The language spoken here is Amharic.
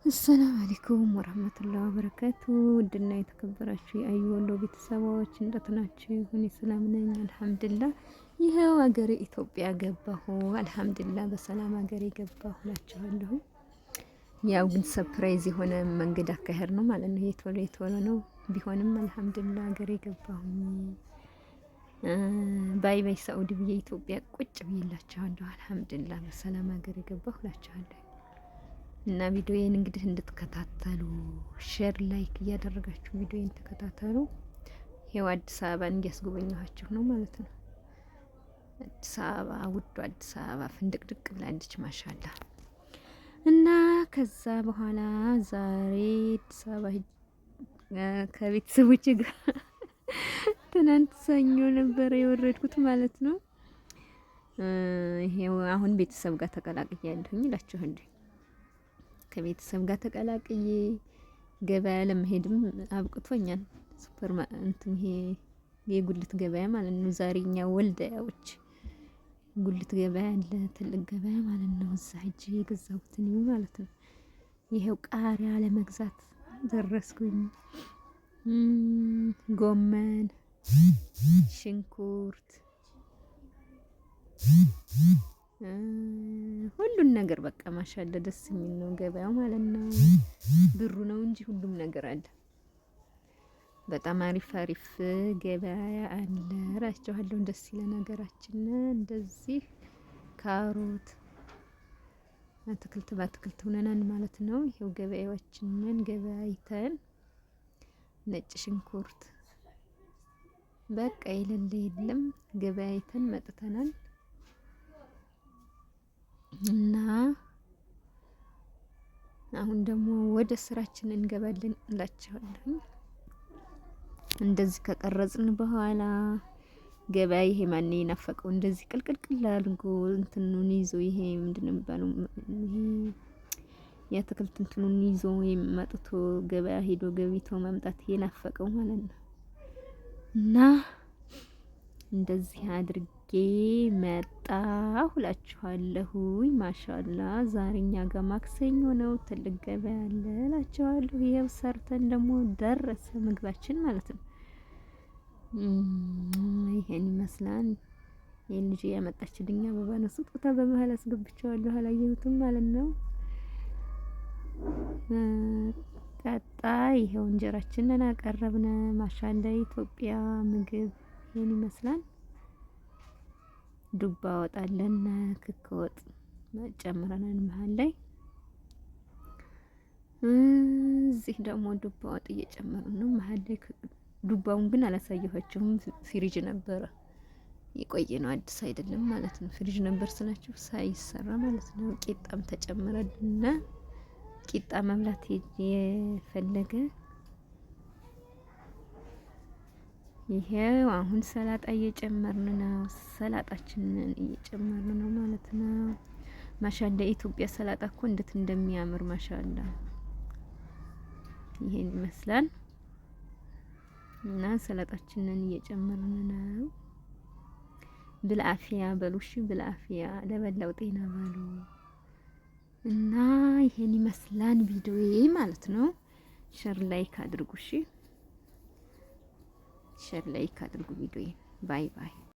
አሰላሙ አለይኩም ወራህመቱላሂ ወበረካቱ። ውድና የተከበራችሁ የአዩ ወሎ ቤተሰቦች እንደት ናችሁ? እኔ ሰላም ነኝ አልሐምዱሊላህ። ይኸው ሀገሬ ኢትዮጵያ ገባሁ አልሐምዱሊላህ። በሰላም ሀገሬ ገባሁ እላችኋለሁ። ያው ግን ሰርፕራይዝ የሆነ መንገድ አካሄድ ነው ማለት ነው። የቶሎ ነው ቢሆንም አልሐምዱሊላህ ሀገሬ ገባሁ። ባይ ባይ ሳኡዲ ብዬ ኢትዮጵያ ቁጭ ብዬላችኋለሁ። አልሐምዱሊላህ በሰላም ሀገሬ ገባሁ እላችኋለሁ። እና ቪዲዮዬን እንግዲህ እንድትከታተሉ ሼር ላይክ እያደረጋችሁ ቪዲዮዬን ተከታተሉ። ይሄው አዲስ አበባን እያስጎበኘኋችሁ ነው ማለት ነው። አዲስ አበባ ውዱ አዲስ አበባ ፍንድቅድቅ ብላለች ማሻላ። እና ከዛ በኋላ ዛሬ አዲስ አበባ ከቤተሰቦቼ ጋር ትናንት ሰኞ ነበረ የወረድኩት ማለት ነው። ይሄው አሁን ቤተሰብ ጋር ተቀላቅያለሁኝ እላችኋለሁ። ከቤተሰብ ጋር ተቀላቅዬ ገበያ ለመሄድም አብቅቶኛል። ሱፐር እንትን ይሄ የጉልት ገበያ ማለት ነው። ዛሬኛ ወልዳያዎች ጉልት ገበያ አለ፣ ትልቅ ገበያ ማለት ነው። እዛ ሂጅ የገዛሁትን ማለት ነው። ይሄው ቃሪያ ለመግዛት ደረስኩኝ። ጎመን፣ ሽንኩርት ሁሉን ነገር በቃ ማሻአላ ደስ የሚል ነው ገበያው ማለት ነው። ብሩ ነው እንጂ ሁሉም ነገር አለ። በጣም አሪፍ አሪፍ ገበያ አለ እላችኋለሁ። ደስ ይላል ሀገራችን እንደዚህ ካሮት አትክልት በአትክልት ሆነናል ማለት ነው። ይሄው ገበያዎችንን ገበያይተን ነጭ ሽንኩርት በቃ የሌለ የለም ገበያይተን መጥተናል። እና አሁን ደግሞ ወደ ስራችን እንገባለን እላችኋለሁ። እንደዚህ ከቀረጽን በኋላ ገበያ ይሄ ማን የናፈቀው እንደዚህ ቅልቅልቅል አድርጎ እንትኑን ይዞ ይሄ ምንድነው የሚባለው ይሄ የአትክልት እንትኑን ይዞ መጥቶ ገበያ ሄዶ ገቢቶ ማምጣት የናፈቀው ማለት ነው። እና እንደዚህ አድርጌ መጣሁ እላችኋለሁ። ማሻአላ ዛሬኛ ጋር ማክሰኞ ነው፣ ትልቅ ገበያ አለ እላችኋለሁ። ይሄው ሰርተን ደግሞ ደረሰ ምግባችን ማለት ነው። ይሄን ይመስላል። ይሄን ልጅ ያመጣችልኝ አበባ ነው፣ ስጦታ በመሀል አስገብቼዋለሁ አላየሁትም ማለት ነው። ቀጣይ ይሄው እንጀራችንን አቀረብነ። ማሻአላ ኢትዮጵያ ምግብ ይሄን ይመስላል። ዱባ ወጣለን፣ ክክ ወጥ ጨምረናል መሃል ላይ። እዚህ ደግሞ ዱባ ወጥ እየጨመርን ነው መሃል ላይ። ዱባውን ግን አላሳየኋችሁም፣ ፍሪጅ ነበረ የቆየ ነው፣ አዲስ አይደለም ማለት ነው። ፍሪጅ ነበር ስላችሁ ሳይሰራ ማለት ነው። ቂጣም ተጨመረልና ቂጣ መብላት የፈለገ ይሄው አሁን ሰላጣ እየጨመርን ነው። ሰላጣችንን እየጨመርን ነው ማለት ነው። ማሻአላ ኢትዮጵያ ሰላጣ እኮ እንዴት እንደሚያምር ማሻአላ። ይሄን ይመስላል። እና ሰላጣችንን እየጨመርን ነው። ብልአፊያ በሉሽ፣ ብልአፊያ ለበላው ጤና ባሉ። እና ይሄን ይመስላል ቪዲዮዬ ማለት ነው። ሼር ላይክ አድርጉ እሺ። ሼር ላይክ አድርጉ ቪዲዮዬን። ባይ ባይ።